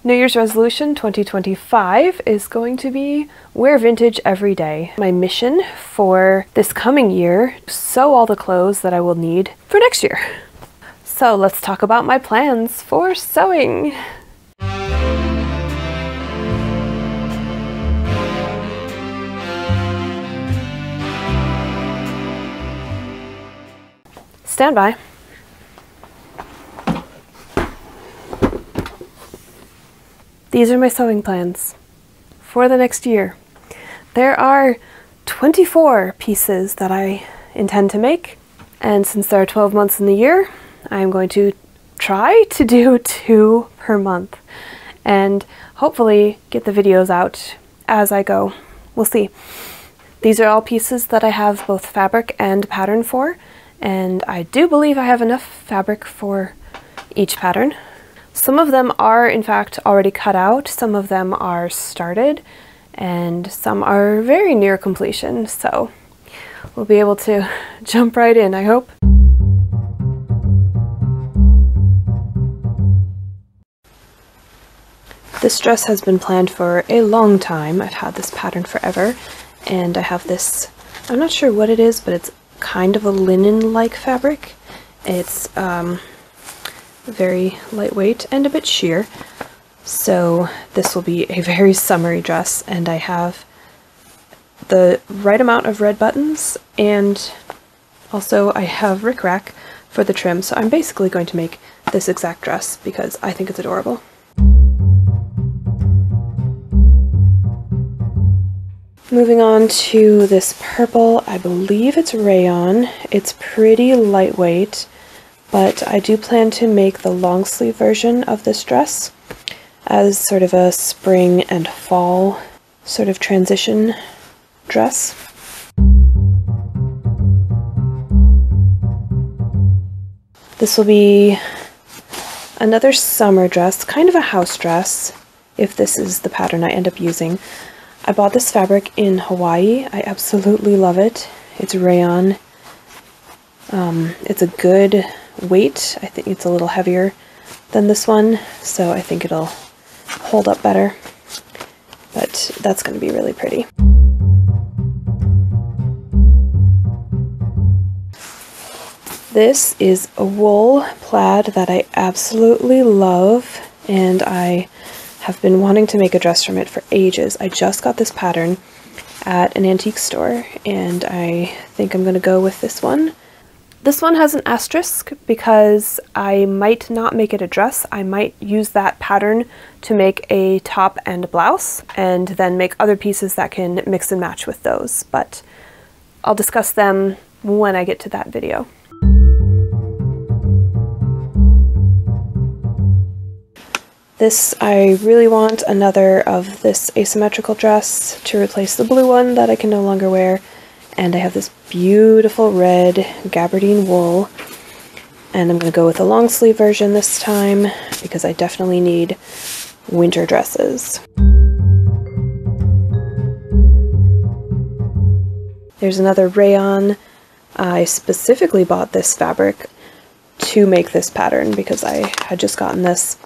New Year's resolution 2025 is going to be wear vintage every day. My mission for this coming year, sew all the clothes that I will need for next year. So let's talk about my plans for sewing. Stand by. These are my sewing plans for the next year. There are 24 pieces that I intend to make, and since there are 12 months in the year, I'm going to try to do 2 per month and hopefully get the videos out as I go. We'll see. These are all pieces that I have both fabric and pattern for, and I do believe I have enough fabric for each pattern. Some of them are in fact already cut out, some of them are started, and some are very near completion, so we'll be able to jump right in, I hope. This dress has been planned for a long time. I've had this pattern forever, and I have this, I'm not sure what it is, but it's kind of a linen-like fabric. It's very lightweight and a bit sheer, so this will be a very summery dress, and I have the right amount of red buttons, and also I have rickrack for the trim, so I'm basically going to make this exact dress because I think it's adorable. Moving on to this purple, I believe it's rayon. It's pretty lightweight, but I do plan to make the long sleeve version of this dress as sort of a spring and fall sort of transition dress. This will be another summer dress, kind of a house dress, if this is the pattern I end up using. I bought this fabric in Hawaii. I absolutely love it. It's rayon. It's a good weight. I think it's a little heavier than this one, so I think it'll hold up better. But that's going to be really pretty. This is a wool plaid that I absolutely love, and I have been wanting to make a dress from it for ages. I just got this pattern at an antique store, and I think I'm going to go with this one. This one has an asterisk because I might not make it a dress. I might use that pattern to make a top and a blouse, and then make other pieces that can mix and match with those, but I'll discuss them when I get to that video. This, I really want another of this asymmetrical dress to replace the blue one that I can no longer wear. And I have this beautiful red gabardine wool, and I'm going to go with a long sleeve version this time because I definitely need winter dresses. There's another rayon. I specifically bought this fabric to make this pattern because I had just gotten this,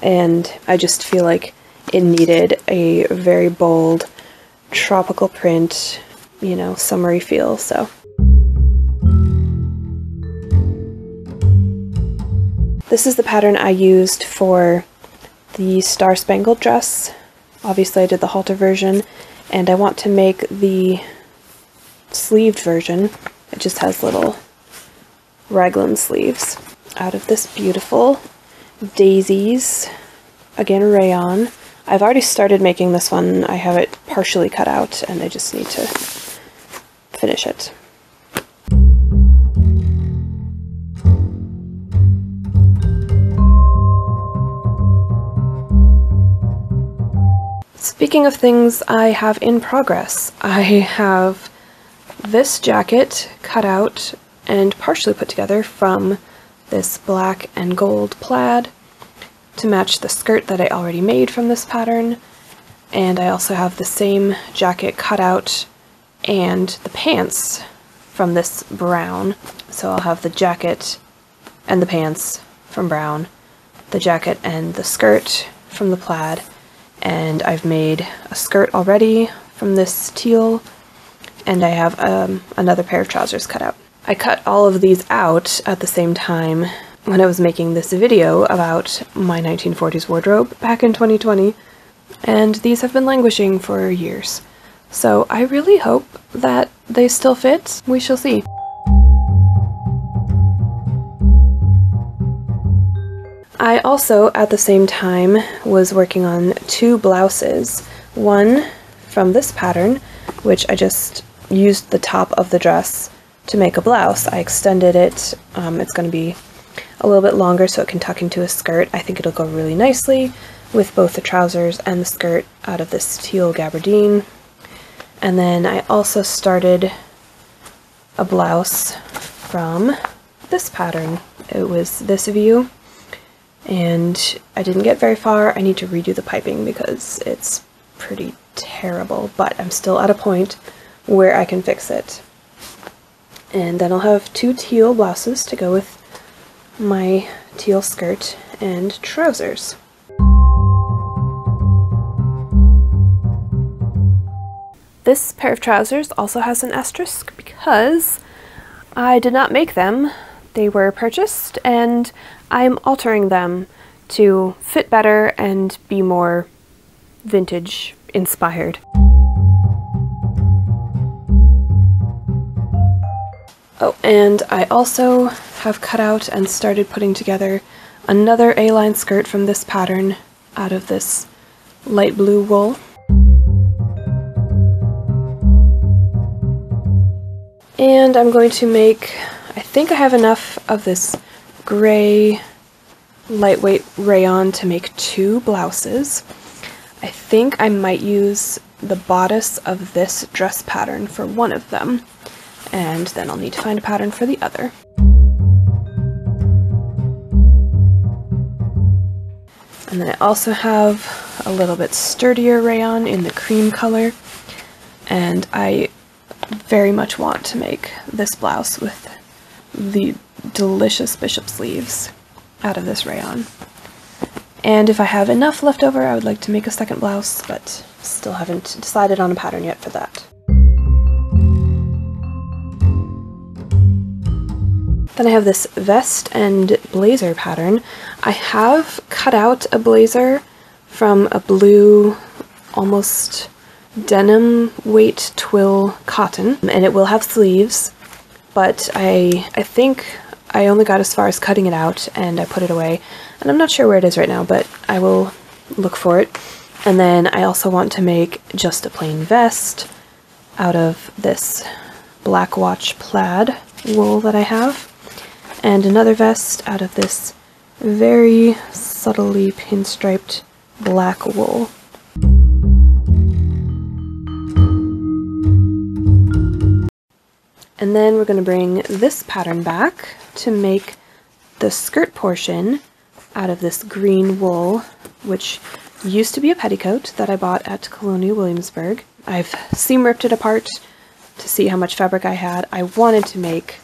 and I just feel like it needed a very bold tropical print, you know, summery feel, so. This is the pattern I used for the Star Spangled dress. Obviously I did the halter version, and I want to make the sleeved version. It just has little raglan sleeves out of this beautiful daisies, again rayon. I've already started making this one. I have it partially cut out, and I just need to finish it. Speaking of things I have in progress, I have this jacket cut out and partially put together from this black and gold plaid to match the skirt that I already made from this pattern, and I also have the same jacket cut out and the pants from this brown. So I'll have the jacket and the pants from brown, the jacket and the skirt from the plaid, and I've made a skirt already from this teal, and I have another pair of trousers cut out. I cut all of these out at the same time when I was making this video about my 1940s wardrobe back in 2020, and these have been languishing for years. So I really hope that they still fit. We shall see. I also, at the same time, was working on 2 blouses. One from this pattern, which I just used the top of the dress to make a blouse. I extended it. It's going to be a little bit longer so it can tuck into a skirt. I think it'll go really nicely with both the trousers and the skirt out of this teal gabardine. And then I also started a blouse from this pattern. It was this view, and I didn't get very far. I need to redo the piping because it's pretty terrible, but I'm still at a point where I can fix it. And then I'll have 2 teal blouses to go with my teal skirt and trousers. This pair of trousers also has an asterisk because I did not make them. They were purchased, and I'm altering them to fit better and be more vintage inspired. Oh, and I also have cut out and started putting together another A-line skirt from this pattern out of this light blue wool. And I'm going to make, I think I have enough of this gray lightweight rayon to make 2 blouses. I think I might use the bodice of this dress pattern for one of them, and then I'll need to find a pattern for the other. And then I also have a little bit sturdier rayon in the cream color, and I very much want to make this blouse with the delicious bishop sleeves out of this rayon. And if I have enough left over, I would like to make a second blouse, but still haven't decided on a pattern yet for that. Then I have this vest and blazer pattern. I have cut out a blazer from a blue, almost denim weight twill cotton, and it will have sleeves, but I think I only got as far as cutting it out and I put it away, and I'm not sure where it is right now, but I will look for it. And then I also want to make just a plain vest out of this Black Watch plaid wool that I have, and another vest out of this very subtly pinstriped black wool. And then we're going to bring this pattern back to make the skirt portion out of this green wool, which used to be a petticoat that I bought at Colonial Williamsburg. I've seam ripped it apart to see how much fabric I had. I wanted to make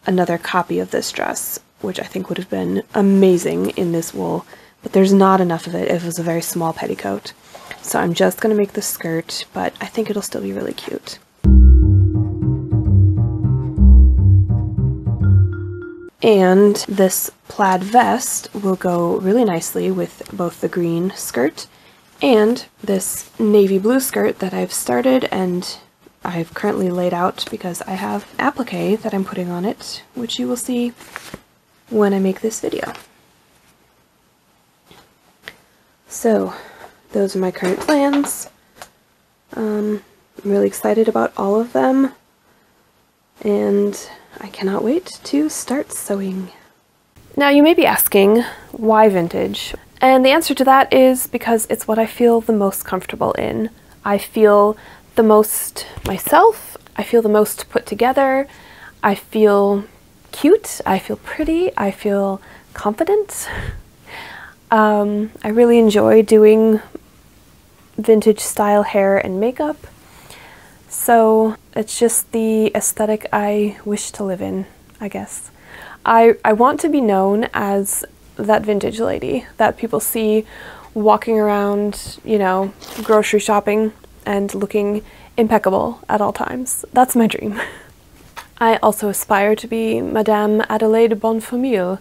another copy of this dress, which I think would have been amazing in this wool, but there's not enough of it. It was a very small petticoat. So I'm just going to make the skirt, but I think it'll still be really cute. And this plaid vest will go really nicely with both the green skirt and this navy blue skirt that I've started and I've currently laid out because I have applique that I'm putting on it, which you will see when I make this video. So those are my current plans. I'm really excited about all of them, and I cannot wait to start sewing. Now you may be asking, why vintage? And the answer to that is because it's what I feel the most comfortable in. I feel the most myself, I feel the most put together, I feel cute, I feel pretty, I feel confident. I really enjoy doing vintage style hair and makeup. So it's just the aesthetic I wish to live in, I guess. I want to be known as that vintage lady that people see walking around, you know, grocery shopping and looking impeccable at all times. That's my dream. I also aspire to be Madame Adelaide Bonfamille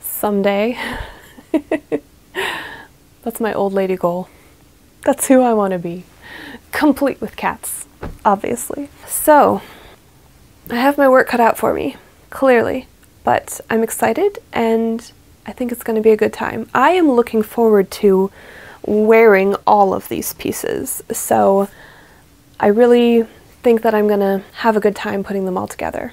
someday. That's my old lady goal. That's who I want to be. Complete with cats, obviously. So, I have my work cut out for me, clearly, but I'm excited and I think it's going to be a good time. I am looking forward to wearing all of these pieces, so I really think that I'm going to have a good time putting them all together.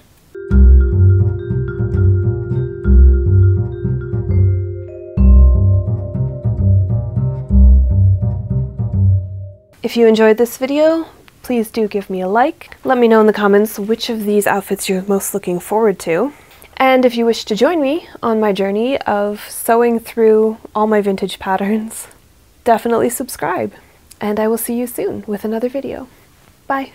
If you enjoyed this video, please do give me a like. Let me know in the comments which of these outfits you're most looking forward to. And if you wish to join me on my journey of sewing through all my vintage patterns, definitely subscribe. And I will see you soon with another video. Bye!